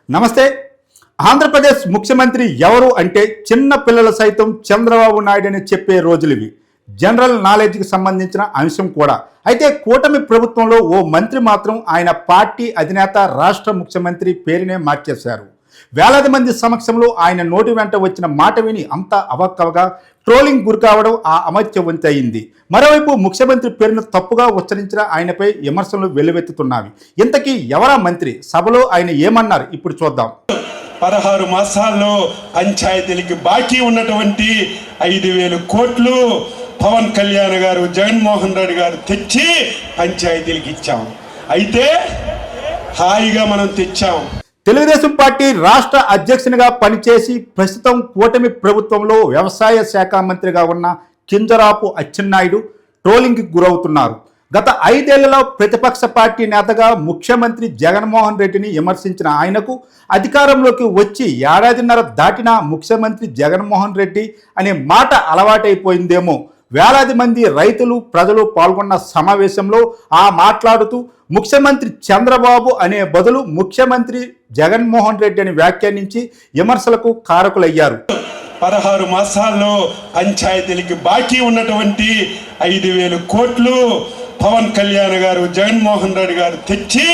నమస్తే. ఆంధ్రప్రదేశ్ ముఖ్యమంత్రి ఎవరు అంటే చిన్న పిల్లలు సైతం చంద్రబాబు నాయుడు అని చెప్పే రోజులు ఇవి. జనరల్ నాలెడ్జ్కి సంబంధించిన అంశం కూడా. అయితే కూటమి ప్రభుత్వంలో ఓ మంత్రి మాత్రం ఆయన పార్టీ అధినేత రాష్ట్ర ముఖ్యమంత్రి పేరునే మార్చేశారు. వేలాది మంది సమక్షంలో ఆయన నోటి వెంట వచ్చిన మాట విని అంతా అవక్కవగా ట్రోలింగ్ గురికావడం ఆ అమర్త్యవంతి అయింది. మరోవైపు ముఖ్యమంత్రి పేరును తప్పుగా ఉచ్చరించిన ఆయనపై విమర్శలు వెల్లువెత్తుతున్నవి. ఇంతకీ ఎవరా మంత్రి? సభలో ఆయన ఏమన్నారు ఇప్పుడు చూద్దాం. 16 మాసాల్లో పంచాయతీలకి బాకీ ఉన్నటువంటి 5,000 కోట్లు పవన్ కళ్యాణ్ గారు, జగన్మోహన్ రెడ్డి గారు తెచ్చి పంచాయతీలకి ఇచ్చాం. అయితే హాయిగా మనం తెచ్చాం. తెలుగుదేశం పార్టీ రాష్ట్ర అధ్యక్షునిగా పనిచేసి ప్రస్తుతం కూటమి ప్రభుత్వంలో వ్యవసాయ శాఖ మంత్రిగా ఉన్న కింజరాపు అచ్చెన్నాయుడు ట్రోలింగ్కి గురవుతున్నారు. గత 5 ఏళ్లలో ప్రతిపక్ష పార్టీ నేతగా ముఖ్యమంత్రి జగన్మోహన్ రెడ్డిని విమర్శించిన ఆయనకు అధికారంలోకి వచ్చి ఏడాదిన్నర దాటినా ముఖ్యమంత్రి జగన్మోహన్ రెడ్డి అనే మాట అలవాటైపోయిందేమో. వేలాది మంది రైతులు, ప్రజలు పాల్గొన్న సమావేశంలో మాట్లాడుతూ ముఖ్యమంత్రి చంద్రబాబు అనే బదులు ముఖ్యమంత్రి జగన్మోహన్ రెడ్డి అని వ్యాఖ్యానించి విమర్శలకు కారకులయ్యారు. 16 మాసాల్లో పంచాయతీలకి బాకీ ఉన్నటువంటి 5,000 కోట్లు పవన్ కళ్యాణ్ గారు, జగన్మోహన్ రెడ్డి గారు తెచ్చి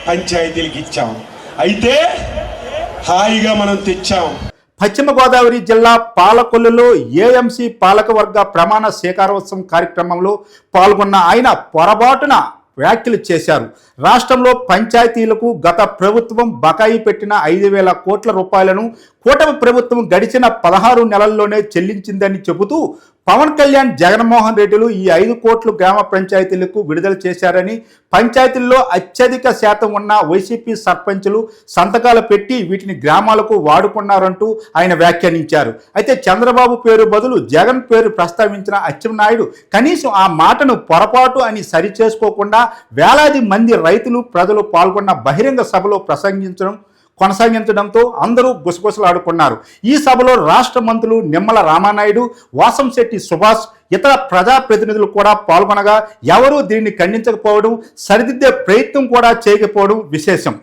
పంచాయతీలకి ఇచ్చాం. అయితే హాయిగా మనం తెచ్చాం. పశ్చిమ గోదావరి జిల్లా పాలకొల్లులో ఏఎంసీ పాలకవర్గ ప్రమాణ స్వీకారోత్సవం కార్యక్రమంలో పాల్గొన్న ఆయన పొరపాటున వ్యాఖ్యలు చేశారు. రాష్ట్రంలో పంచాయతీలకు గత ప్రభుత్వం బకాయి పెట్టిన 5,000 కోట్ల రూపాయలను కూటమి ప్రభుత్వం గడిచిన 16 నెలల్లోనే చెల్లించిందని చెబుతూ పవన్ కళ్యాణ్, జగన్మోహన్ రెడ్డిలు ఈ 5 కోట్లు గ్రామ పంచాయతీలకు విడుదల చేశారని, పంచాయతీల్లో అత్యధిక శాతం ఉన్న వైసీపీ సర్పంచులు సంతకాలు పెట్టి వీటిని గ్రామాలకు వాడుకున్నారంటూ ఆయన వ్యాఖ్యానించారు. అయితే చంద్రబాబు పేరు బదులు జగన్ పేరు ప్రస్తావించిన అచ్చెన్నాయుడు కనీసం ఆ మాటను పొరపాటు అని సరిచేసుకోకుండా వేలాది మంది రైతులు, ప్రజలు పాల్గొన్న బహిరంగ సభలో కొనసాగించడంతో అందరూ గుసగుసలాడుకున్నారు. ఈ సభలో రాష్ట్ర మంత్రులు నిమ్మల రామానాయుడు, వాసంశెట్టి సుభాష్, ఇతర ప్రజాప్రతినిధులు కూడా పాల్గొనగా ఎవరూ దీన్ని ఖండించకపోవడం, సరిదిద్దే ప్రయత్నం కూడా చేయకపోవడం విశేషం.